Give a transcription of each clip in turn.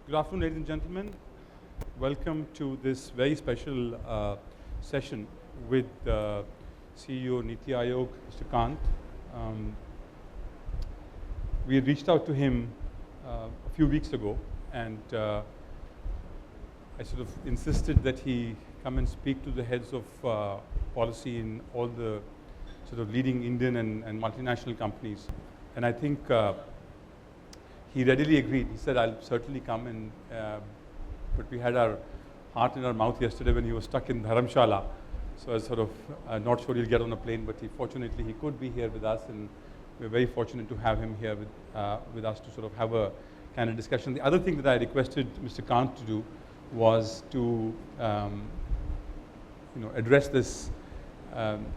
Good afternoon, ladies and gentlemen. Welcome to this very special session with CEO NITI Aayog, Mr. Kant. We reached out to him a few weeks ago, and I sort of insisted that he come and speak to the heads of policy in all the sort of leading Indian and multinational companies. And I think he readily agreed. He said, I'll certainly come, and but we had our heart in our mouth yesterday when he was stuck in Dharamshala. So I was sort of not sure he'll get on a plane, but fortunately he could be here with us, and we're very fortunate to have him here with us to sort of have a kind of discussion. The other thing that I requested Mr. Kant to do was to address this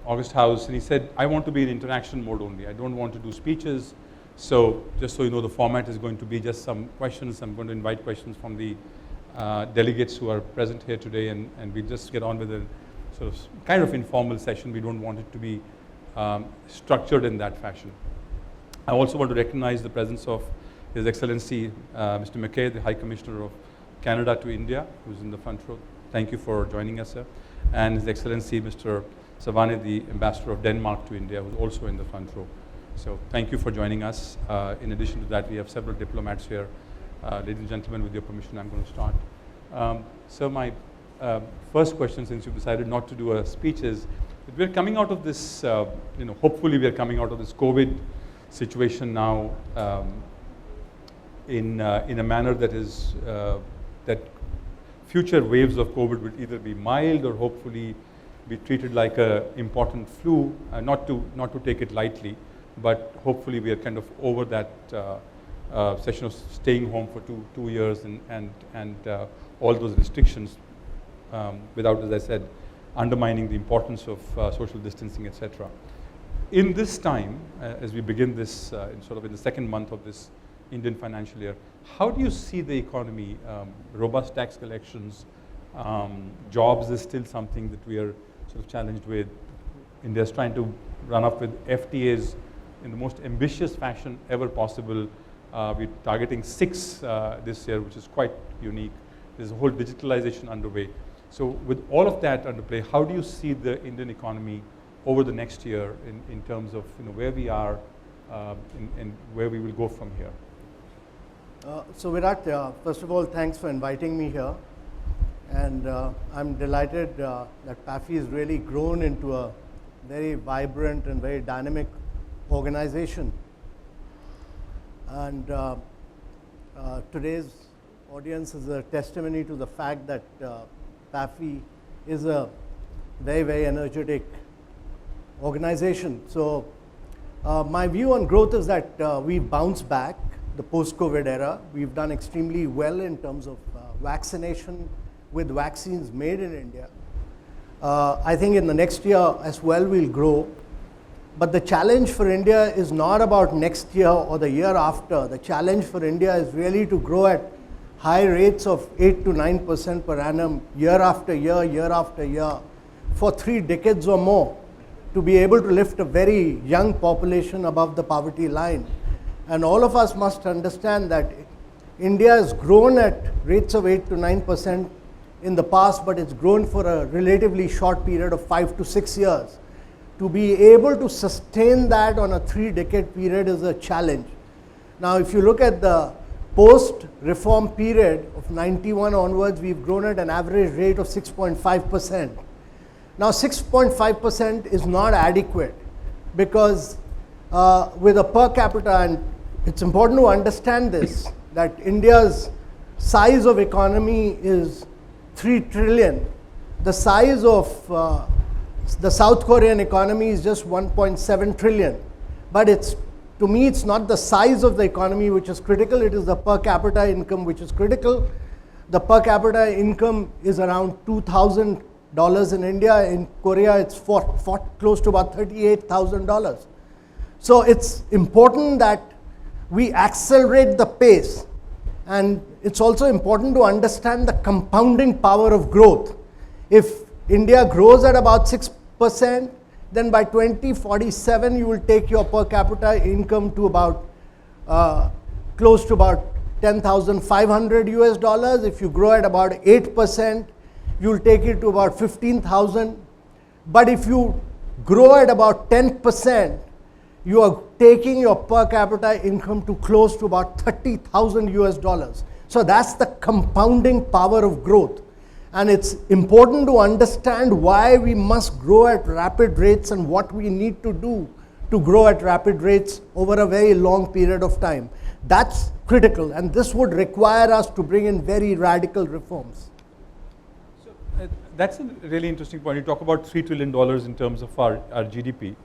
August House, and he said, I want to be in interaction mode only. I don't want to do speeches. So just so you know, the format is going to be just some questions. I'm going to invite questions from the delegates who are present here today, and we'll just get on with a sort of kind of informal session. We don't want it to be structured in that fashion. I also want to recognize the presence of His Excellency Mr. McKay, the High Commissioner of Canada to India, who's in the front row. Thank you for joining us, sir. And His Excellency Mr. Savane, the Ambassador of Denmark to India, who's also in the front row. So thank you for joining us. In addition to that, we have several diplomats here. Ladies and gentlemen, with your permission, I'm going to start. So my first question, since you've decided not to do a speech, is that we're coming out of this, hopefully we're coming out of this COVID situation now in a manner that is, that future waves of COVID will either be mild or hopefully be treated like an important flu, not to take it lightly, but hopefully we are kind of over that session of staying home for two years and all those restrictions without, as I said, undermining the importance of social distancing, etc. In this time, as we begin this in the second month of this Indian financial year, how do you see the economy? Robust tax collections, jobs is still something that we are sort of challenged with. India is trying to run up with FTAs in the most ambitious fashion ever possible. We're targeting 6 this year, which is quite unique. There's a whole digitalization underway. So with all of that underway, how do you see the Indian economy over the next year in terms of where we are and where we will go from here? So Virat, first of all, thanks for inviting me here. And I'm delighted that PAFI has really grown into a very vibrant and very dynamic organization. And today's audience is a testimony to the fact that PAFI is a very, very energetic organization. So my view on growth is that we've bounced back the post-COVID era. We've done extremely well in terms of vaccination with vaccines made in India. I think in the next year as well we'll grow. But the challenge for India is not about next year or the year after. The challenge for India is really to grow at high rates of 8 to 9% per annum, year after year, for 3 decades or more, to be able to lift a very young population above the poverty line. And all of us must understand that India has grown at rates of 8 to 9% in the past, but it's grown for a relatively short period of 5 to 6 years. To be able to sustain that on a 3-decade period is a challenge. Now, if you look at the post-reform period of 91 onwards, we've grown at an average rate of 6.5%. Now, 6.5% is not adequate because with a per capita, and it's important to understand this, that India's size of economy is 3 trillion. The size of the South Korean economy is just 1.7 trillion. But to me, it's not the size of the economy which is critical, it is the per capita income which is critical. The per capita income is around $2,000 in India. In Korea, it's close to about $38,000. So it's important that we accelerate the pace. And it's also important to understand the compounding power of growth. If India grows at about 6%, then by 2047 you will take your per capita income to about close to about 10,500 US dollars. If you grow at about 8%, you'll take it to about 15,000. But if you grow at about 10%, you are taking your per capita income to close to about 30,000 US dollars. So that's the compounding power of growth. And it's important to understand why we must grow at rapid rates and what we need to do to grow at rapid rates over a very long period of time. That's critical, and this would require us to bring in very radical reforms. So that's a really interesting point. You talk about $3 trillion in terms of our GDP,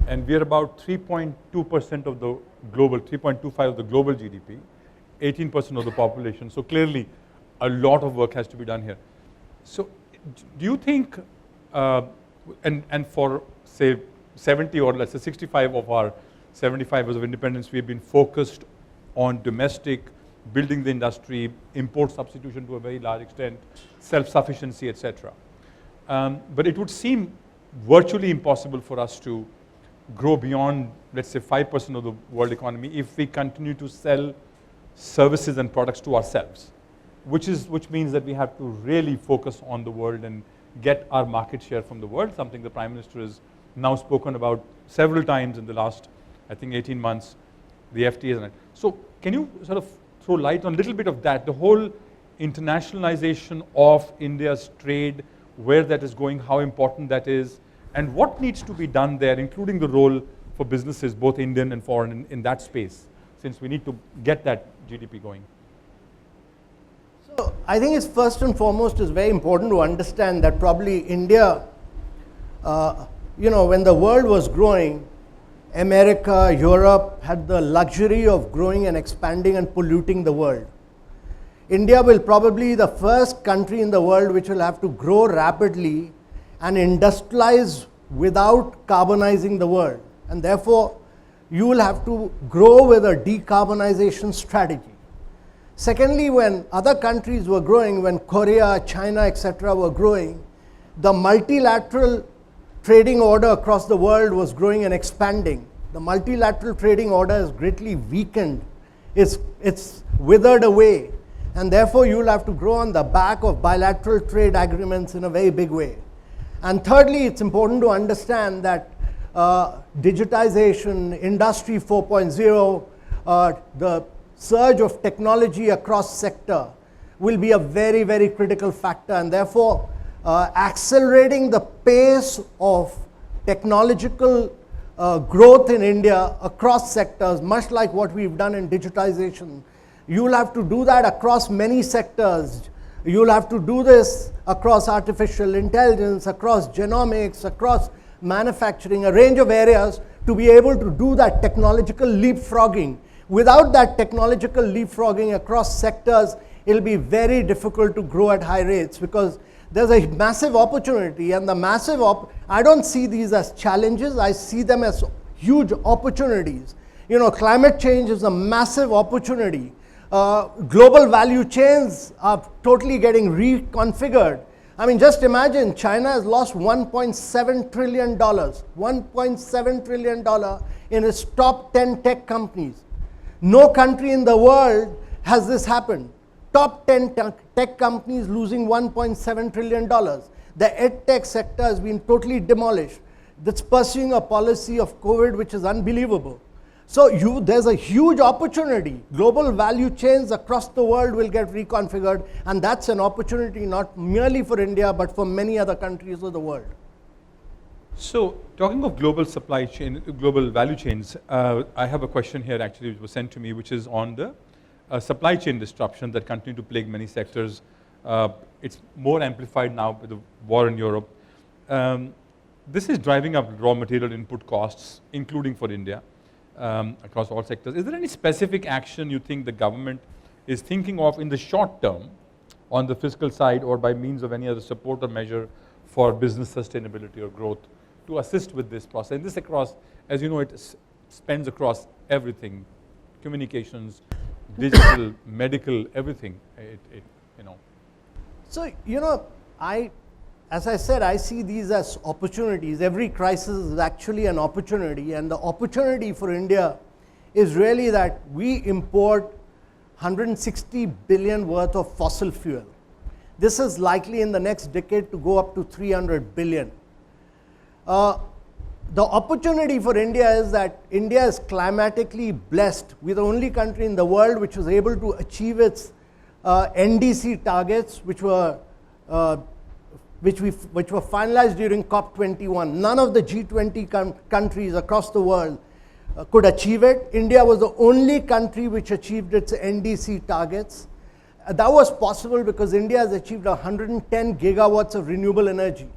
and we're about 3.2% of the global, 3.25 of the global GDP, 18% of the population. So clearly, a lot of work has to be done here. So do you think, and for say 70 or let's say 65 of our 75 years of independence, we've been focused on domestic, building the industry, import substitution to a very large extent, self-sufficiency, etc. But it would seem virtually impossible for us to grow beyond, let's say, 5% of the world economy if we continue to sell services and products to ourselves, which means that we have to really focus on the world and get our market share from the world, something the Prime Minister has now spoken about several times in the last, I think, 18 months, the FTA and that. So can you sort of throw light on a little bit of that, the whole internationalization of India's trade, where that is going, how important that is, and what needs to be done there, including the role for businesses, both Indian and foreign, in that space, since we need to get that GDP going? So I think it's first and foremost is very important to understand that probably India, when the world was growing, America, Europe had the luxury of growing and expanding and polluting the world. India will probably be the first country in the world which will have to grow rapidly and industrialize without carbonizing the world. And therefore, you will have to grow with a decarbonization strategy. Secondly, when other countries were growing, when Korea, China, etc. were growing, the multilateral trading order across the world was growing and expanding. The multilateral trading order is greatly weakened. It's withered away. And therefore, you will have to grow on the back of bilateral trade agreements in a very big way. And thirdly, it's important to understand that digitization, Industry 4.0, the surge of technology across sector will be a very, very critical factor. And therefore, accelerating the pace of technological growth in India across sectors, much like what we've done in digitization. You will have to do that across many sectors. You will have to do this across artificial intelligence, across genomics, across manufacturing, a range of areas to be able to do that technological leapfrogging. Without that technological leapfrogging across sectors, it'll be very difficult to grow at high rates because there's a massive opportunity, and the massive I don't see these as challenges, I see them as huge opportunities. Climate change is a massive opportunity. Global value chains are totally getting reconfigured. I mean, just imagine China has lost $1.7 trillion, $1.7 trillion in its top 10 tech companies. No country in the world has this happened. Top 10 tech companies losing $1.7 trillion. The edtech sector has been totally demolished. That's pursuing a policy of COVID which is unbelievable. So there's a huge opportunity. Global value chains across the world will get reconfigured, and that's an opportunity not merely for India, but for many other countries of the world. So talking of global supply chain, global value chains, I have a question here actually which was sent to me, which is on the supply chain disruption that continue to plague many sectors. It's more amplified now with the war in Europe. This is driving up raw material input costs, including for India, across all sectors. Is there any specific action you think the government is thinking of in the short term on the fiscal side or by means of any other support or measure for business sustainability or growth to assist with this process? And this across, as you know, it spans across everything, communications, digital, medical, everything. So, as I said, I see these as opportunities. Every crisis is actually an opportunity, and the opportunity for India is really that we import 160 billion worth of fossil fuel. This is likely in the next decade to go up to 300 billion. The opportunity for India is that India is climatically blessed. We're the only country in the world which was able to achieve its NDC targets, which were finalized during COP21. None of the G20 countries across the world could achieve it. India was the only country which achieved its NDC targets. That was possible because India has achieved 110 gigawatts of renewable energy.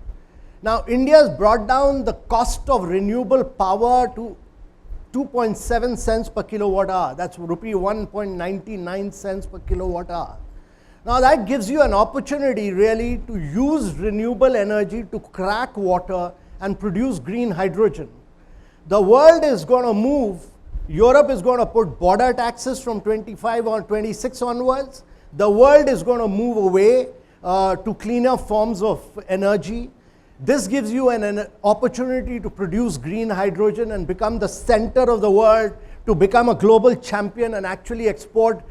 Now, India has brought down the cost of renewable power to 2.7 cents per kilowatt hour. That's rupee 1.99 cents per kilowatt hour. Now, that gives you an opportunity really to use renewable energy to crack water and produce green hydrogen. The world is going to move. Europe is going to put border taxes from 25 or 26 onwards. The world is going to move away to cleaner forms of energy. This gives you an opportunity to produce green hydrogen and become the center of the world, to become a global champion and actually export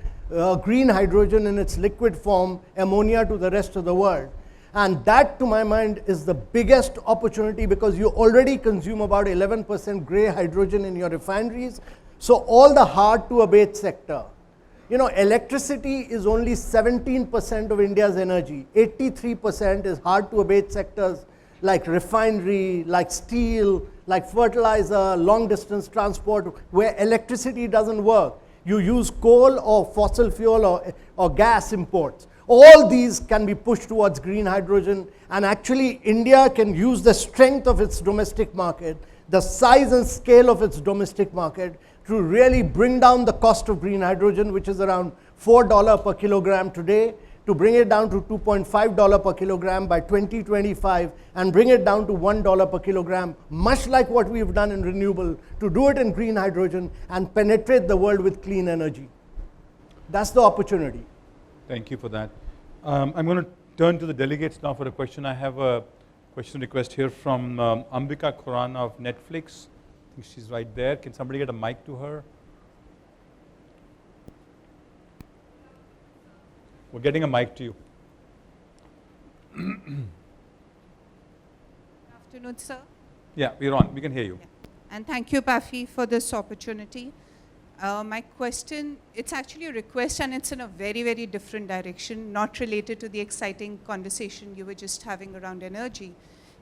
green hydrogen in its liquid form, ammonia, to the rest of the world. And that, to my mind, is the biggest opportunity because you already consume about 11% gray hydrogen in your refineries. So all the hard-to-abate sector. You know, electricity is only 17% of India's energy. 83% is hard-to-abate sectors like refinery, like steel, like fertilizer, long-distance transport, where electricity doesn't work. You use coal or fossil fuel or gas imports. All these can be pushed towards green hydrogen, and actually India can use the strength of its domestic market, the size and scale of its domestic market, to really bring down the cost of green hydrogen, which is around $4 per kilogram today, to bring it down to $2.5 per kilogram by 2025 and bring it down to $1 per kilogram, much like what we've done in renewable, to do it in green hydrogen and penetrate the world with clean energy. That's the opportunity. Thank you for that. I'm going to turn to the delegates now for a question. I have a question request here from Ambika Khurana of Netflix. I think she's right there. Can somebody get a mic to her? We're getting a mic to you. Good afternoon, sir. Yeah, we're on. We can hear you. Yeah. And thank you, PAFI, for this opportunity. My question, it's actually a request, and it's in a very, very different direction, not related to the exciting conversation you were just having around energy.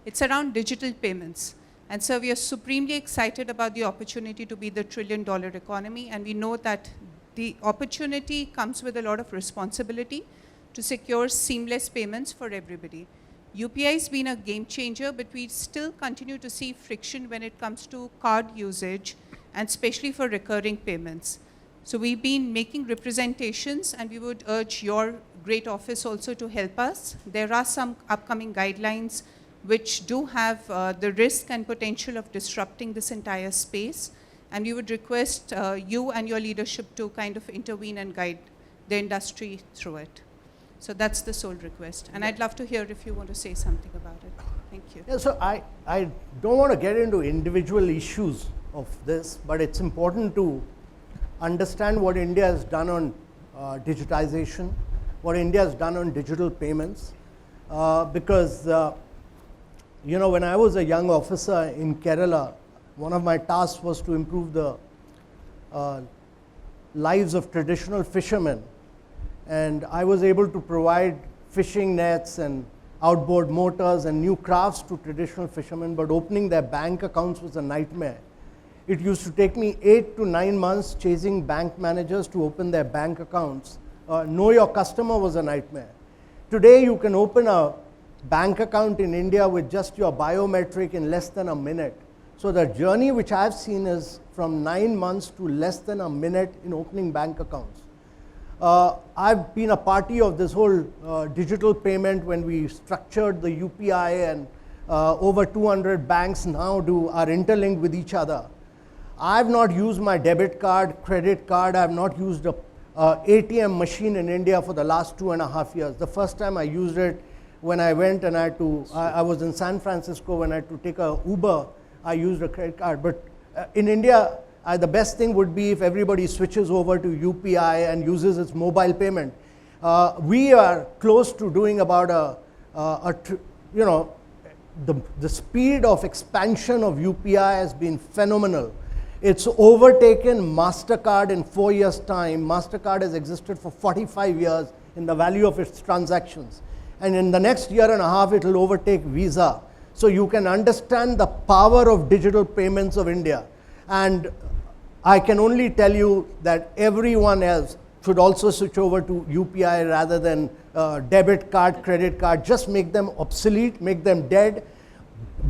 It's around digital payments. And so we are supremely excited about the opportunity to be the $1 trillion economy, and we know that the opportunity comes with a lot of responsibility to secure seamless payments for everybody. UPI has been a game changer, but we still continue to see friction when it comes to card usage, and especially for recurring payments. So we've been making representations, and we would urge your great office also to help us. There are some upcoming guidelines which do have the risk and potential of disrupting this entire space. And we would request you and your leadership to kind of intervene and guide the industry through it. So that's the sole request. And I'd love to hear if you want to say something about it. Thank you. Yeah, so I don't want to get into individual issues of this, but it's important to understand what India has done on digitization, what India has done on digital payments, because you know, when I was a young officer in Kerala, one of my tasks was to improve the lives of traditional fishermen. And I was able to provide fishing nets and outboard motors and new crafts to traditional fishermen, but opening their bank accounts was a nightmare. It used to take me 8 to 9 months chasing bank managers to open their bank accounts. Know your customer was a nightmare. Today you can open a bank account in India with just your biometric in less than a minute. So the journey which I've seen is from 9 months to less than a minute in opening bank accounts. I've been a party of this whole digital payment when we structured the UPI, and over 200 banks now are interlinked with each other. I've not used my debit card, credit card. I've not used a ATM machine in India for the last 2.5 years. The first time I used it when I went and I was in San Francisco when I had to take a Uber, I used a credit card. But in India, the best thing would be if everybody switches over to UPI and uses its mobile payment. We are close to doing about the speed of expansion of UPI has been phenomenal. It's overtaken MasterCard in 4 years' time. MasterCard has existed for 45 years in the value of its transactions. And in the next year and a half, it will overtake Visa. So you can understand the power of digital payments of India. And I can only tell you that everyone else should also switch over to UPI rather than debit card, credit card. Just make them obsolete, make them dead.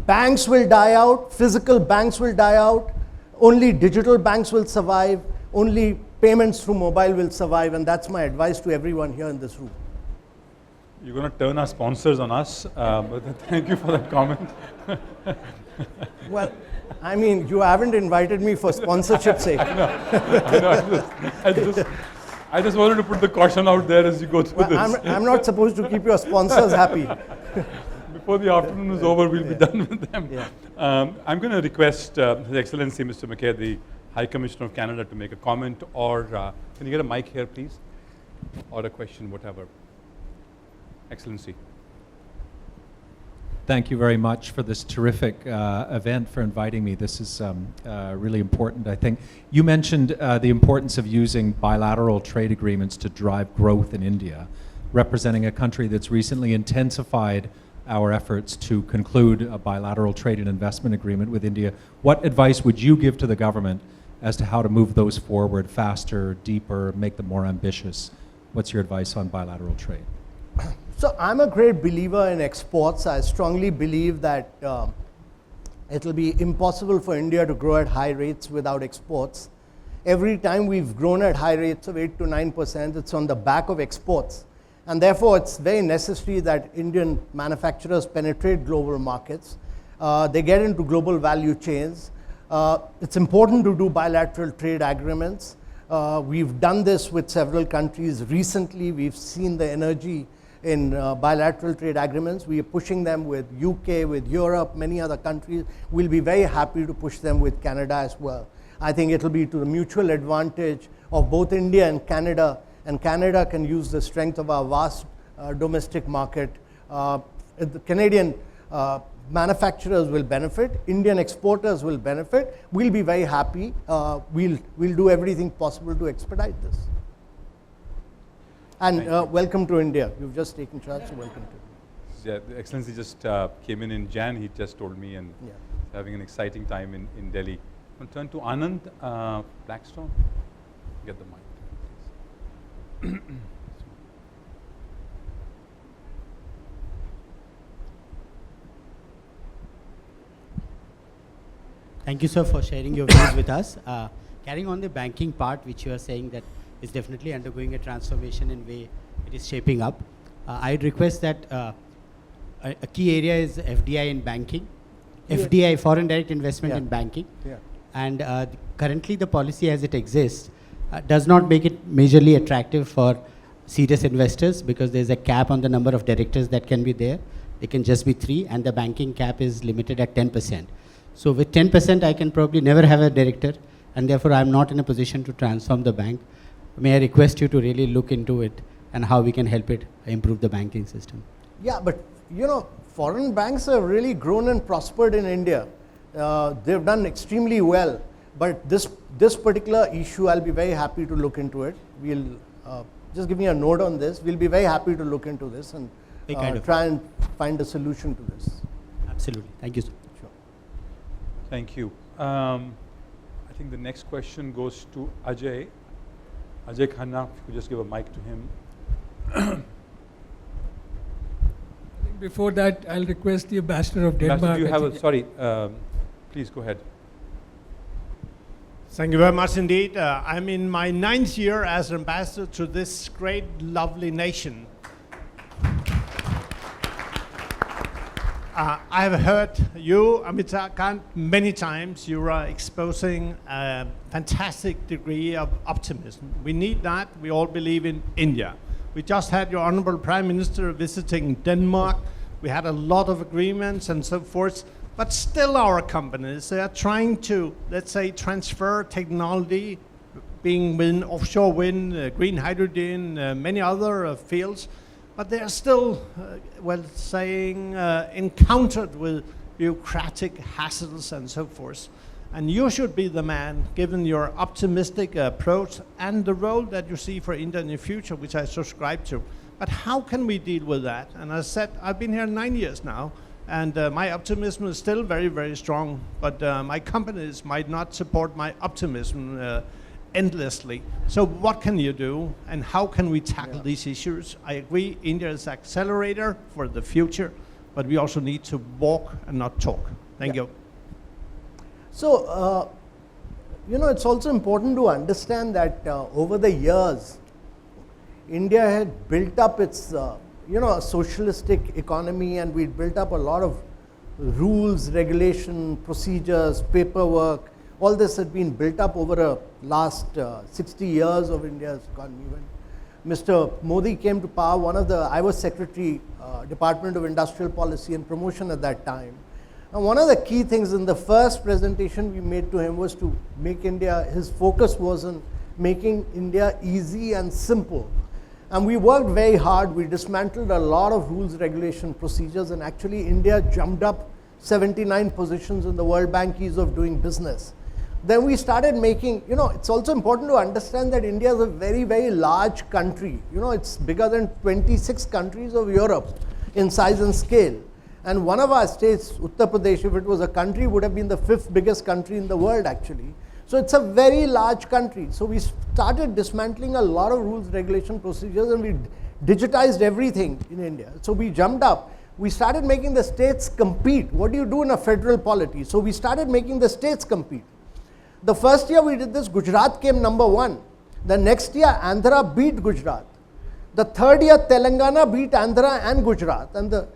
Banks will die out, physical banks will die out. Only digital banks will survive. Only payments through mobile will survive. And that's my advice to everyone here in this room. You're going to turn our sponsors on us, but thank you for that comment. Well, I mean, you haven't invited me for sponsorship's sake. I just wanted to put the caution out there as you go through this. I'm not supposed to keep your sponsors happy. Before the afternoon is over, we'll be done with them. Yeah. I'm going to request His Excellency Mr. McKay, the High Commissioner of Canada, to make a comment, or can you get a mic here, please? Or a question, whatever. Excellency. Thank you very much for this terrific event, for inviting me. This is really important, I think. You mentioned the importance of using bilateral trade agreements to drive growth in India, representing a country that's recently intensified our efforts to conclude a bilateral trade and investment agreement with India. What advice would you give to the government as to how to move those forward faster, deeper, make them more ambitious? What's your advice on bilateral trade? So I'm a great believer in exports. I strongly believe that it will be impossible for India to grow at high rates without exports. Every time we've grown at high rates of 8 to 9%, it's on the back of exports. And therefore, it's very necessary that Indian manufacturers penetrate global markets. They get into global value chains. It's important to do bilateral trade agreements. We've done this with several countries. Recently, we've seen the energy in bilateral trade agreements. We are pushing them with UK, with Europe, many other countries. We'll be very happy to push them with Canada as well. I think it'll be to the mutual advantage of both India and Canada can use the strength of our vast domestic market. The Canadian manufacturers will benefit, Indian exporters will benefit. We'll be very happy. We'll do everything possible to expedite this. And welcome to India. You've just taken charge, so welcome to Yeah, the Excellency just came in Jan, he just told me, and having an exciting time in Delhi. I'll turn to Anand Blackstone. Get the mic, please. Thank you, sir, for sharing your views with us. Carrying on the banking part, which you are saying that is definitely undergoing a transformation in way it is shaping up. I'd request that a key area is FDI in banking. FDI, foreign direct investment in banking. And currently the policy as it exists does not make it majorly attractive for serious investors because there's a cap on the number of directors that can be there. They can just be 3 and the banking cap is limited at 10%. So with 10%, I can probably never have a director and therefore I'm not in a position to transform the bank. May I request you to really look into it and how we can help it improve the banking system? Yeah, but you know, foreign banks have really grown and prospered in India. They've done extremely well. But this particular issue, I'll be very happy to look into it. We'll just give me a note on this. We'll be very happy to look into this and try and find a solution to this. Absolutely. Thank you, sir. Sure. Thank you. I think the next question goes to Ajay. Ajay Khanna, if you could just give a mic to him. Before that, I'll request the Ambassador of Denmark. Do you have sorry, please go ahead. Thank you very much indeed. I'm in my 9th year as ambassador to this great, lovely nation. I have heard you, Amitabh Kant, many times. You are exposing a fantastic degree of optimism. We need that. We all believe in India. We just had your Honorable Prime Minister visiting Denmark. We had a lot of agreements and so forth. But still our companies, they are trying to, let's say, transfer technology, being wind, offshore wind, green hydrogen, many other fields, but they are still, encountered with bureaucratic hassles and so forth. And you should be the man, given your optimistic approach and the role that you see for India in the future, which I subscribe to. But how can we deal with that? And as I said, I've been here 9 years now, and my optimism is still very, very strong, but my companies might not support my optimism endlessly. So what can you do, and how can we tackle these issues? I agree, India is an accelerator for the future, but we also need to walk and not talk. Thank you. So, it's also important to understand that over the years, India had built up its, a socialistic economy, and we'd built up a lot of rules, regulation, procedures, paperwork. All this had been built up over the last 60 years of India's economy. When Mr. Modi came to power, I was Secretary, Department of Industrial Policy and Promotion at that time. And one of the key things in the first presentation we made to him was to make India, his focus was on making India easy and simple. And we worked very hard. We dismantled a lot of rules, regulation, procedures, and actually India jumped up 79 positions in the World Bank Ease of Doing Business. Then we started making, it's also important to understand that India is a very, very large country. It's bigger than 26 countries of Europe in size and scale. And one of our states, Uttar Pradesh, if it was a country, would have been the 5th biggest country in the world, actually. So it's a very large country. So we started dismantling a lot of rules, regulation, procedures, and we digitized everything in India. So we jumped up. We started making the states compete. What do you do in a federal polity? So we started making the states compete. The first year we did this, Gujarat came number 1. The next year, Andhra beat Gujarat. The third year, Telangana beat Andhra and Gujarat. And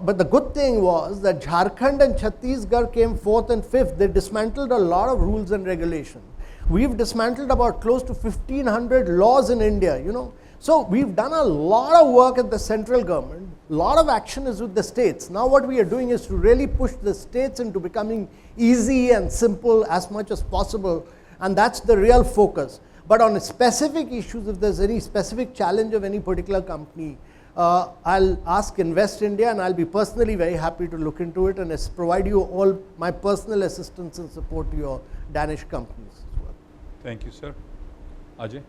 but the good thing was that Jharkhand and Chhattisgarh came 4th and 5th. They dismantled a lot of rules and regulations. We've dismantled about close to 1,500 laws in India, So we've done a lot of work at the central government. A lot of action is with the states. Now what we are doing is to really push the states into becoming easy and simple as much as possible. And that's the real focus. But on specific issues, if there's any specific challenge of any particular company, I'll ask Invest India, and I'll be personally very happy to look into it and provide you all my personal assistance and support to your Danish companies as well. Thank you, sir. Ajay?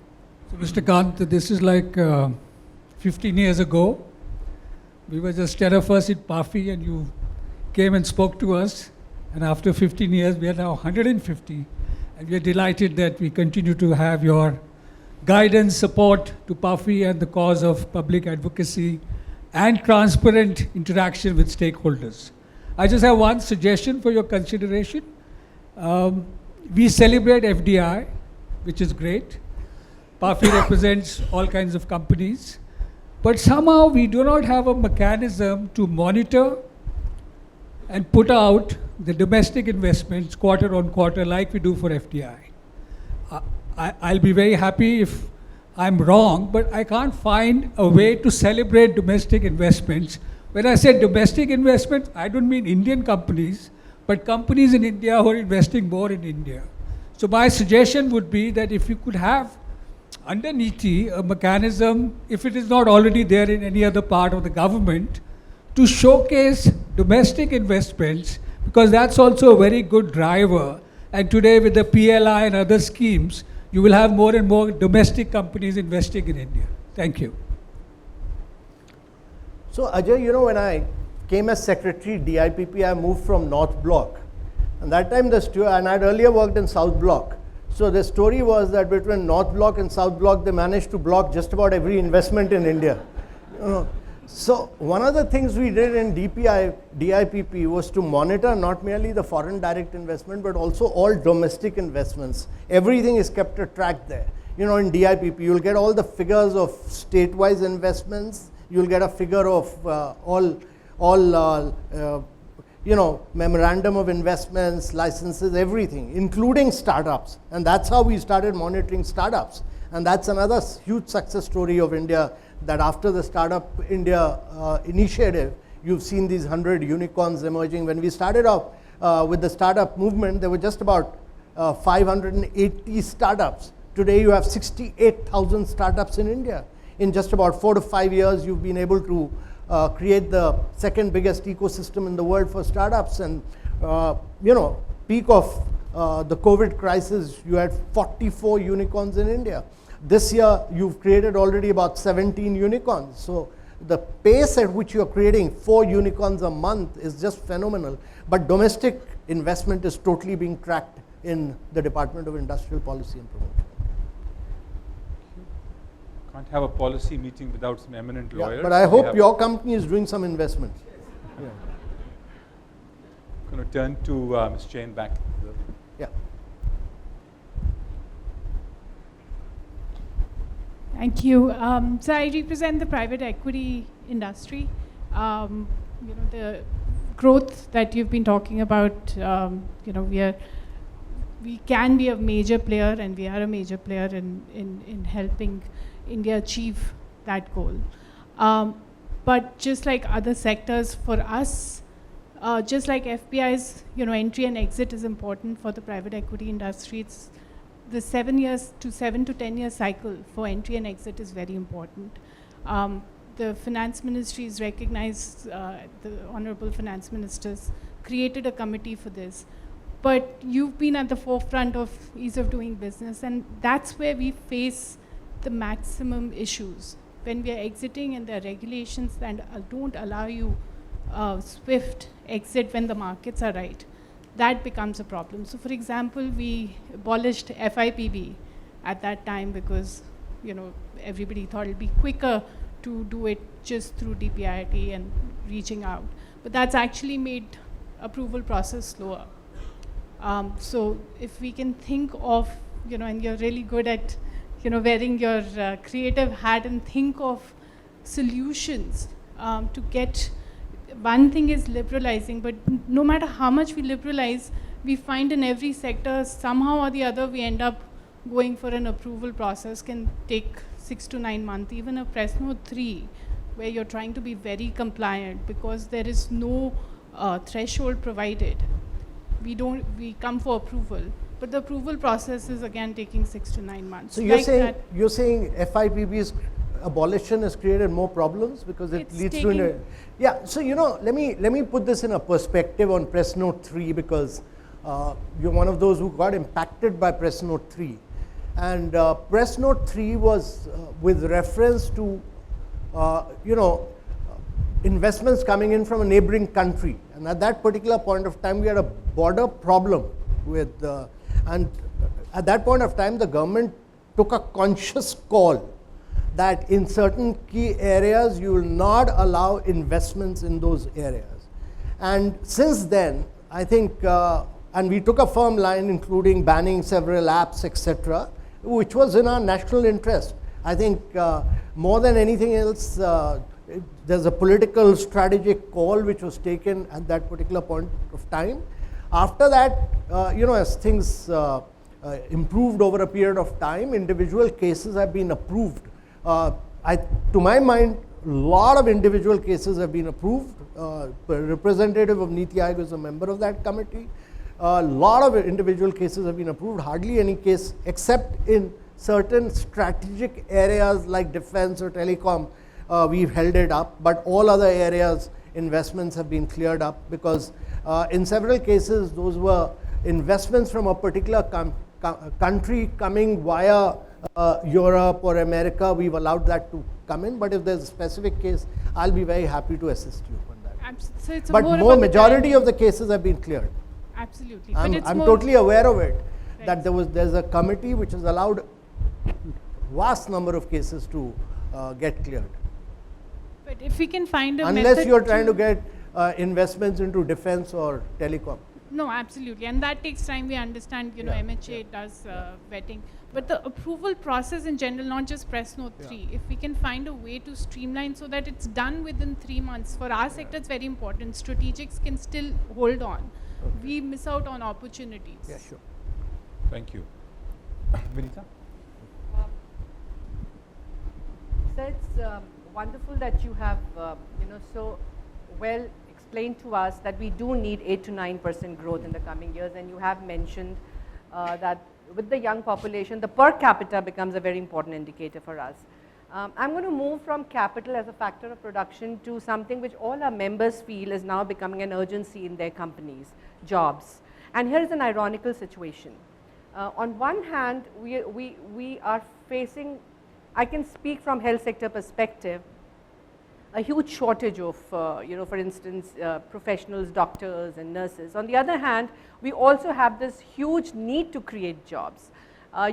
So, Mr. Kant, this is like 15 years ago. We were just 10 of us in PAFI, and you came and spoke to us. And after 15 years, we are now 150. And we are delighted that we continue to have your guidance, support to PAFI and the cause of public advocacy and transparent interaction with stakeholders. I just have one suggestion for your consideration. We celebrate FDI, which is great. PAFI represents all kinds of companies. But somehow we do not have a mechanism to monitor and put out the domestic investments quarter on quarter like we do for FDI. I'll be very happy if I'm wrong, but I can't find a way to celebrate domestic investments. When I say domestic investments, I don't mean Indian companies, but companies in India who are investing more in India. So my suggestion would be that if you could have under NITI a mechanism, if it is not already there in any other part of the government, to showcase domestic investments, because that's also a very good driver. And today with the PLI and other schemes, you will have more and more domestic companies investing in India. Thank you. So Ajay, when I came as Secretary DIPP, I moved from North Block. And that time, and I'd earlier worked in South Block. So the story was that between North Block and South Block, they managed to block just about every investment in India. So one of the things we did in DIPP was to monitor not merely the foreign direct investment, but also all domestic investments. Everything is kept a track there. In DIPP, you'll get all the figures of state-wise investments. You'll get a figure of memorandum of investments, licenses, everything, including startups. And that's how we started monitoring startups. And that's another huge success story of India, that after the Startup India initiative, you've seen these 100 unicorns emerging. When we started off with the startup movement, there were just about 580 startups. Today you have 68,000 startups in India. In just about 4 to 5 years, you've been able to create the second biggest ecosystem in the world for startups. And peak of the COVID crisis, you had 44 unicorns in India. This year, you've created already about 17 unicorns. So the pace at which you're creating 4 unicorns a month is just phenomenal. But domestic investment is totally being tracked in the Department of Industrial Policy and Promotion. Can't have a policy meeting without some eminent lawyers. Yeah, but I hope your company is doing some investment. Yeah. I'm going to turn to Ms. Jain back. Yeah. Thank you. So I represent the private equity industry. The growth that you've been talking about, we can be a major player, and we are a major player in helping India achieve that goal. But just like other sectors, for us, just like FPI's entry and exit is important for the private equity industry, it's the 7 to 10 year cycle for entry and exit is very important. The finance ministry is recognized, the honorable finance ministers created a committee for this. But you've been at the forefront of ease of doing business, and that's where we face the maximum issues. When we are exiting and there are regulations that don't allow you swift exit when the markets are right, that becomes a problem. So for example, we abolished FIPB at that time because everybody thought it'd be quicker to do it just through DPIIT and reaching out. But that's actually made approval process slower. So if we can think of, and you're really good at wearing your creative hat and think of solutions to get. One thing is liberalizing, but no matter how much we liberalize, we find in every sector, somehow or the other, we end up going for an approval process, can take 6 to 9 months. Even a press note 3, where you're trying to be very compliant because there is no threshold provided. We come for approval, but the approval process is again taking 6 to 9 months. So you're saying FIPB's abolition has created more problems because it leads to yeah. So let me put this in a perspective on press note 3, because you're one of those who got impacted by press note 3, and press note 3 was with reference to investments coming in from a neighboring country, and at that particular point of time we had a border problem with and at that point of time the government took a conscious call that in certain key areas you will not allow investments in those areas. And since then, I think, and we took a firm line including banning several apps, etc., which was in our national interest. I think more than anything else, there's a political strategic call which was taken at that particular point of time. After that, as things improved over a period of time, individual cases have been approved. To my mind, a lot of individual cases have been approved. The representative of NITI Aayog is a member of that committee. A lot of individual cases have been approved. Hardly any case, except in certain strategic areas like defense or telecom, we've held it up. But all other areas, investments have been cleared up, because in several cases, those were investments from a particular country coming via Europe or America. We've allowed that to come in, but if there's a specific case, I'll be very happy to assist you on that. So it's but more majority of the cases have been cleared. Absolutely. I'm totally aware of it, right, that there's a committee which has allowed vast number of cases to get cleared. But if we can find a unless you're trying to get investments into defense or telecom. No, absolutely, and that takes time. We understand, MHA does vetting, but the approval process in general, not just press note 3. If we can find a way to streamline so that it's done within 3 months, for our sector it's very important. Strategics can still hold on. Okay. We miss out on opportunities. Yeah, sure. Thank you. Vinita? So it's wonderful that you have, so well explained to us that we do need 8 to 9% growth in the coming years, and you have mentioned that with the young population, the per capita becomes a very important indicator for us. I'm going to move from capital as a factor of production to something which all our members feel is now becoming an urgency in their companies, jobs. And here is an ironical situation. On one hand, we are facing, I can speak from health sector perspective, a huge shortage of, for instance, professionals, doctors and nurses. On the other hand, we also have this huge need to create jobs.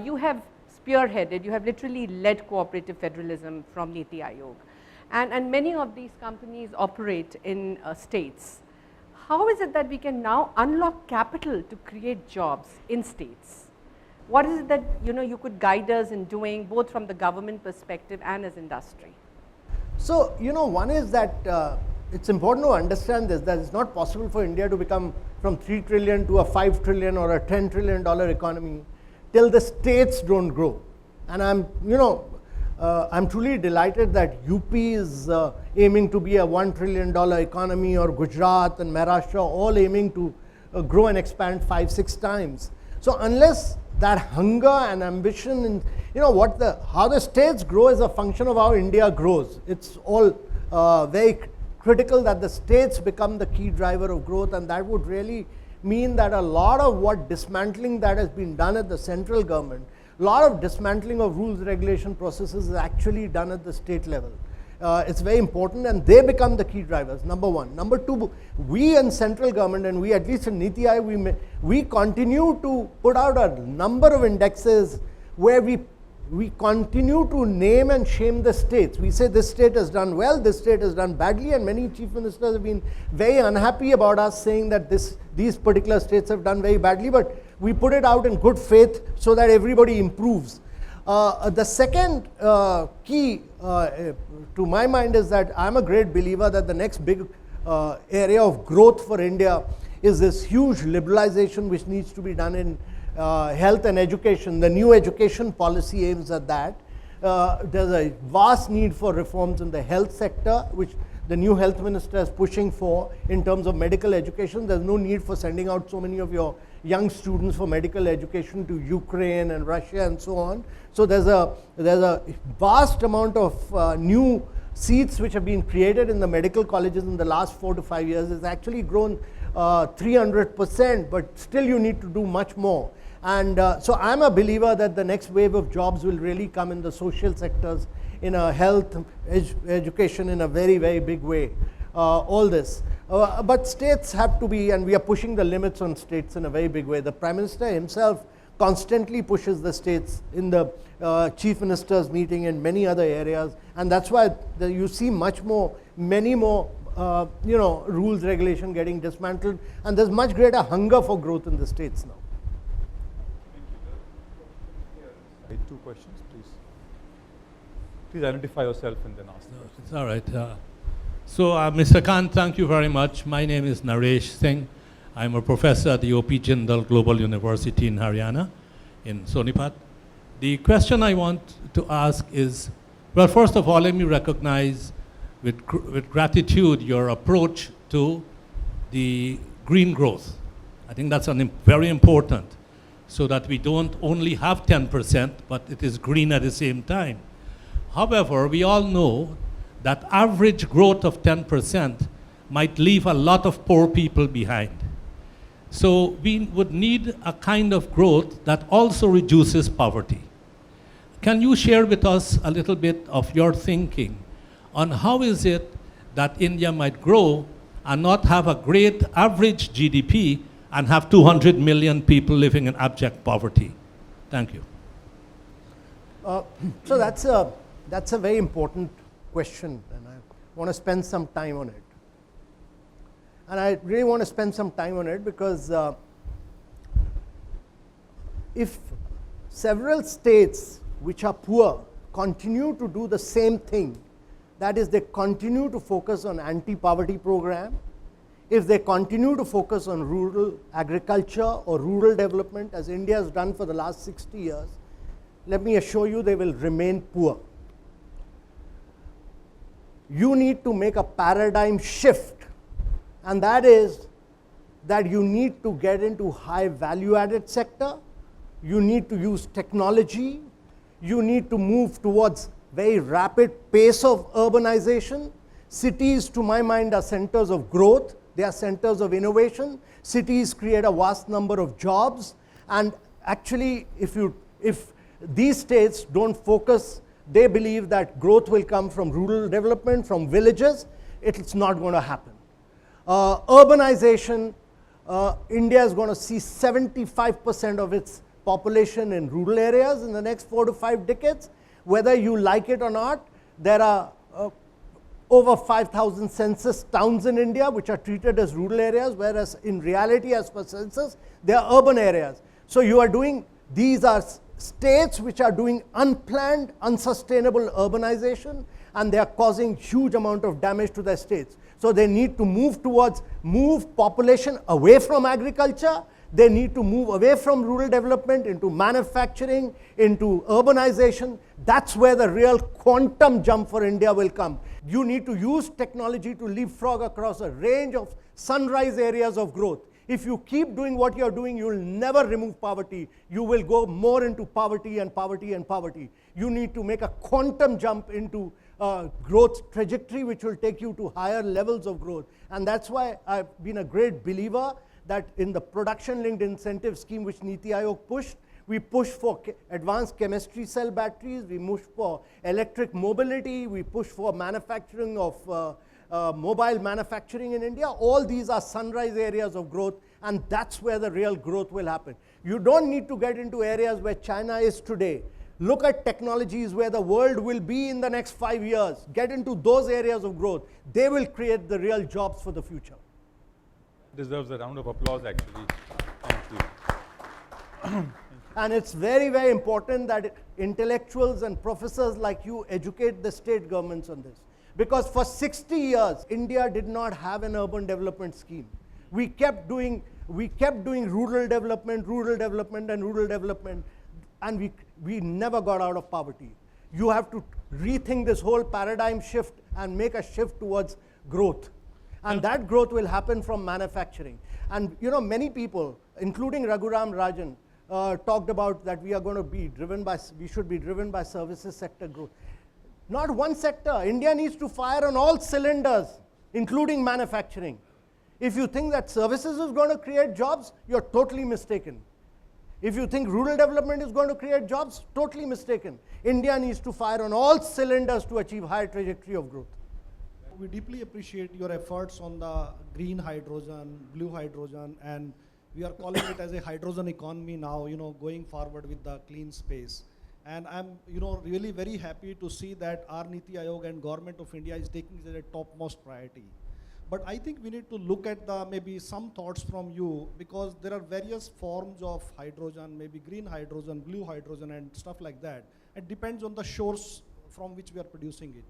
You have spearheaded, you have literally led cooperative federalism from NITI Aayog. And many of these companies operate in states. How is it that we can now unlock capital to create jobs in states? What is it that you could guide us in doing, both from the government perspective and as industry? So, one is that it's important to understand this, that it's not possible for India to become from 3 trillion to a 5 trillion or a $10 trillion economy till the states don't grow. And I'm truly delighted that UP is aiming to be a $1 trillion economy, or Gujarat and Maharashtra all aiming to grow and expand 5-6 times. So unless that hunger and ambition, and how the states grow is a function of how India grows. It's all very critical that the states become the key driver of growth, and that would really mean that a lot of what dismantling that has been done at the central government, a lot of dismantling of rules, regulation processes is actually done at the state level. It's very important, and they become the key drivers, number one. Number two, we in central government, and we at least in NITI Aayog, we continue to put out a number of indexes where we continue to name and shame the states. We say this state has done well, this state has done badly, and many chief ministers have been very unhappy about us saying that these particular states have done very badly, but we put it out in good faith so that everybody improves. The second key to my mind is that I'm a great believer that the next big area of growth for India is this huge liberalization which needs to be done in health and education. The new education policy aims at that. There's a vast need for reforms in the health sector, which the new health minister is pushing for in terms of medical education. There's no need for sending out so many of your young students for medical education to Ukraine and Russia and so on. So there's a vast amount of new seats which have been created in the medical colleges in the last 4 to 5 years. It's actually grown 300%, but still you need to do much more. And so I'm a believer that the next wave of jobs will really come in the social sectors, in health, education in a very, very big way, all this. But states have to be, and we are pushing the limits on states in a very big way. The Prime Minister himself constantly pushes the states in the Chief Ministers meeting and many other areas, and that's why you see many more rules, regulation getting dismantled, and there's much greater hunger for growth in the states now. Thank you. 2 questions, please. Please identify yourself and then ask the question. It's all right. So, Mr. Kant, thank you very much. My name is Naresh Singh. I'm a professor at the O.P. Jindal Global University in Haryana, in Sonipat. The question I want to ask is, well, first of all, let me recognize with gratitude your approach to the green growth. I think that's very important, so that we don't only have 10%, but it is green at the same time. However, we all know that average growth of 10% might leave a lot of poor people behind. So we would need a kind of growth that also reduces poverty. Can you share with us a little bit of your thinking on how is it that India might grow and not have a great average GDP and have 200 million people living in abject poverty? Thank you. So that's a very important question, and I want to spend some time on it. And I really want to spend some time on it because if several states which are poor continue to do the same thing, that is, they continue to focus on anti-poverty program, if they continue to focus on rural agriculture or rural development, as India has done for the last 60 years, let me assure you they will remain poor. You need to make a paradigm shift and that is that you need to get into high value-added sector, you need to use technology, you need to move towards very rapid pace of urbanization. Cities, to my mind, are centers of growth, they are centers of innovation. Cities create a vast number of jobs, and actually, if these states don't focus, they believe that growth will come from rural development, from villages. It's not going to happen. Urbanization, India is going to see 75% of its population in rural areas in the next 4 to 5 decades. Whether you like it or not, there are over 5,000 census towns in India which are treated as rural areas, whereas in reality, as per census, they are urban areas. So you are doing, these are states which are doing unplanned, unsustainable urbanization, and they are causing huge amount of damage to their states. So they need to move population away from agriculture. They need to move away from rural development into manufacturing, into urbanization. That's where the real quantum jump for India will come. You need to use technology to leapfrog across a range of sunrise areas of growth. If you keep doing what you're doing, you'll never remove poverty. You will go more into poverty and poverty and poverty. You need to make a quantum jump into growth trajectory which will take you to higher levels of growth. And that's why I've been a great believer that in the production-linked incentive scheme which NITI Aayog pushed, we push for advanced chemistry cell batteries, we push for electric mobility, we push for manufacturing of mobile manufacturing in India. All these are sunrise areas of growth, and that's where the real growth will happen. You don't need to get into areas where China is today. Look at technologies where the world will be in the next 5 years. Get into those areas of growth. They will create the real jobs for the future. Deserves a round of applause, actually. Thank you. And it's very, very important that intellectuals and professors like you educate the state governments on this. Because for 60 years, India did not have an urban development scheme. We kept doing rural development, and we never got out of poverty. You have to rethink this whole paradigm shift and make a shift towards growth. And that growth will happen from manufacturing. And you know, many people, including Raghuram Rajan, talked about that we should be driven by services sector growth. Not one sector. India needs to fire on all cylinders, including manufacturing. If you think that services is going to create jobs, you're totally mistaken. If you think rural development is going to create jobs, totally mistaken. India needs to fire on all cylinders to achieve higher trajectory of growth. We deeply appreciate your efforts on the green hydrogen, blue hydrogen, and we are calling it as a hydrogen economy now, going forward with the clean space. And I'm, really very happy to see that our NITI Aayog and Government of India is taking it as a topmost priority. But I think we need to look at maybe some thoughts from you, because there are various forms of hydrogen, maybe green hydrogen, blue hydrogen, and stuff like that. It depends on the source from which we are producing it.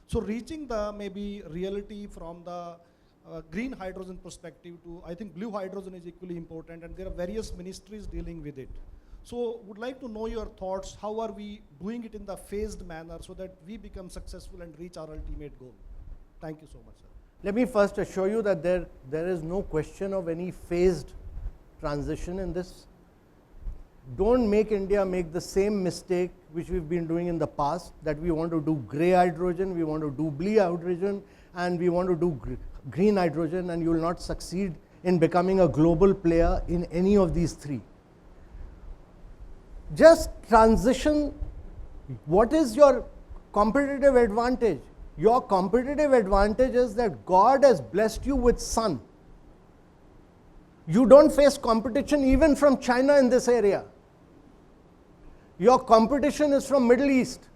So reaching the maybe reality from the green hydrogen perspective to, I think blue hydrogen is equally important, and there are various ministries dealing with it. So would like to know your thoughts, how are we doing it in the phased manner so that we become successful and reach our ultimate goal? Thank you so much, sir. Let me first assure you that there is no question of any phased transition in this. Don't make India make the same mistake which we've been doing in the past, that we want to do grey hydrogen, we want to do blue hydrogen, and we want to do green hydrogen, and you will not succeed in becoming a global player in any of these three. Just transition. What is your competitive advantage? Your competitive advantage is that God has blessed you with sun. You don't face competition even from China in this area. Your competition is from Middle East,